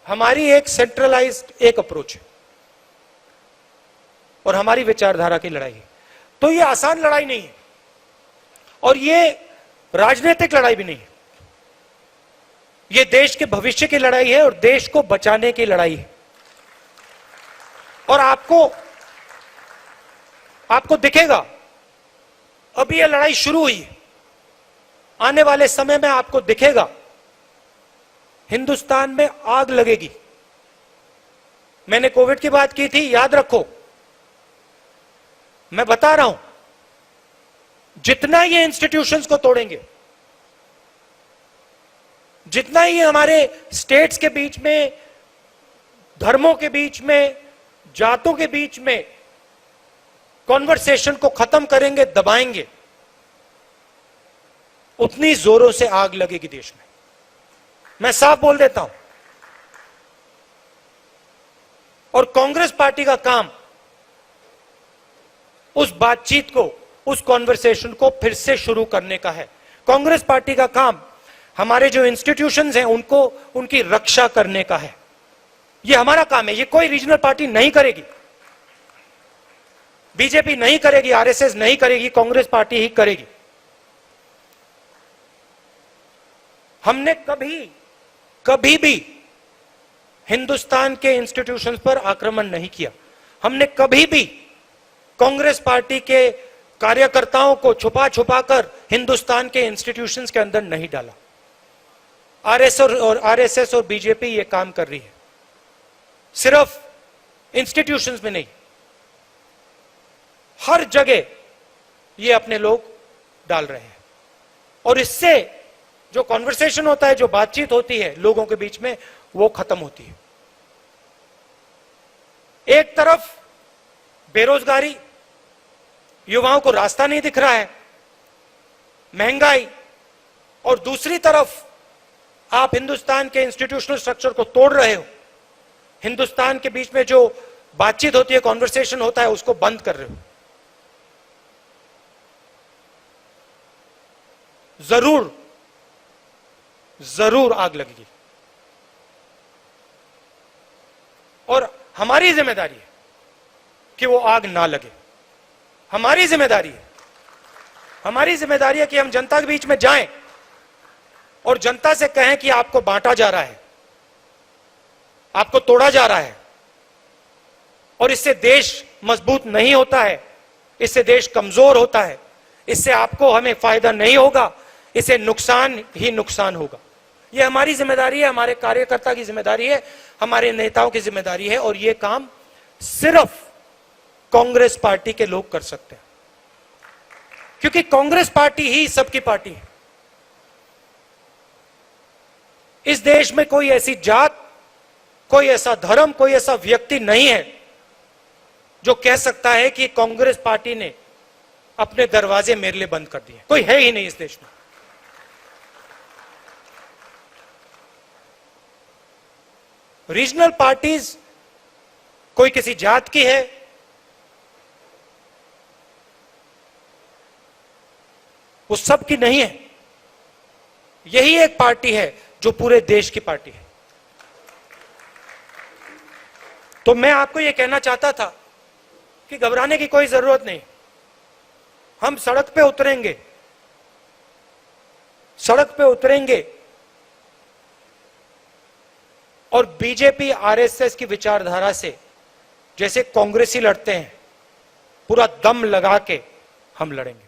हमारी एक सेंट्रलाइज्ड एक अप्रोच है और हमारी विचारधारा की लड़ाई है। तो ये आसान लड़ाई नहीं है और ये राजनीतिक लड़ाई भी नहीं है। ये देश के भविष्य की लड़ाई है और देश को बचाने की लड़ाई है। और आपको दिखेगा, अभी ये लड़ाई शुरू हुई है, आने वाले समय में आपको दिखेगा हिंदुस्तान में आग लगेगी। मैंने कोविड की बात की थी, याद रखो, मैं बता रहा हूं, जितना ये इंस्टीट्यूशंस को तोड़ेंगे, जितना ही हमारे स्टेट्स के बीच में, धर्मों के बीच में, जातों के बीच में कॉन्वर्सेशन को खत्म करेंगे, दबाएंगे, उतनी जोरों से आग लगेगी देश में। मैं साफ बोल देता हूं। और कांग्रेस पार्टी का काम उस बातचीत को, उस कॉन्वर्सेशन को फिर से शुरू करने का है। कांग्रेस पार्टी का काम हमारे जो इंस्टीट्यूशंस हैं उनको, उनकी रक्षा करने का है। यह हमारा काम है। ये कोई रीजनल पार्टी नहीं करेगी, बीजेपी नहीं करेगी, आरएसएस नहीं करेगी, कांग्रेस पार्टी ही करेगी। हमने कभी भी हिंदुस्तान के इंस्टीट्यूशंस पर आक्रमण नहीं किया। हमने कभी भी कांग्रेस पार्टी के कार्यकर्ताओं को छुपा छुपा कर हिंदुस्तान के इंस्टीट्यूशंस के अंदर नहीं डाला। आरएसएस और बीजेपी ये काम कर रही है, सिर्फ इंस्टीट्यूशंस में नहीं, हर जगह ये अपने लोग डाल रहे हैं। और इससे जो कॉन्वर्सेशन होता है, जो बातचीत होती है लोगों के बीच में, वो खत्म होती है। एक तरफ बेरोजगारी, युवाओं को रास्ता नहीं दिख रहा है, महंगाई, और दूसरी तरफ आप हिंदुस्तान के इंस्टीट्यूशनल स्ट्रक्चर को तोड़ रहे हो। हिंदुस्तान के बीच में जो बातचीत होती है, कॉन्वर्सेशन होता है, उसको बंद कर रहे हो। जरूर आग लगेगी। और हमारी जिम्मेदारी है कि वो आग ना लगे। हमारी जिम्मेदारी है कि हम जनता के बीच में जाएं और जनता से कहें कि आपको बांटा जा रहा है, आपको तोड़ा जा रहा है, और इससे देश मजबूत नहीं होता है, इससे देश कमजोर होता है, इससे आपको हमें फायदा नहीं होगा, इससे नुकसान ही नुकसान होगा। यह हमारी जिम्मेदारी है, हमारे कार्यकर्ता की जिम्मेदारी है, हमारे नेताओं की जिम्मेदारी है। और यह काम सिर्फ कांग्रेस पार्टी के लोग कर सकते हैं, क्योंकि कांग्रेस पार्टी ही सबकी पार्टी है। इस देश में कोई ऐसी जात, कोई ऐसा धर्म, कोई ऐसा व्यक्ति नहीं है जो कह सकता है कि कांग्रेस पार्टी ने अपने दरवाजे मेरे लिए बंद कर दिए। कोई है ही नहीं इस देश में। रीजनल पार्टीज कोई किसी जात की है, वो सब की नहीं है। यही एक पार्टी है जो पूरे देश की पार्टी है। तो मैं आपको यह कहना चाहता था कि घबराने की कोई जरूरत नहीं। हम सड़क पे उतरेंगे और बीजेपी आरएसएस की विचारधारा से जैसे कांग्रेसी लड़ते हैं, पूरा दम लगा के हम लड़ेंगे।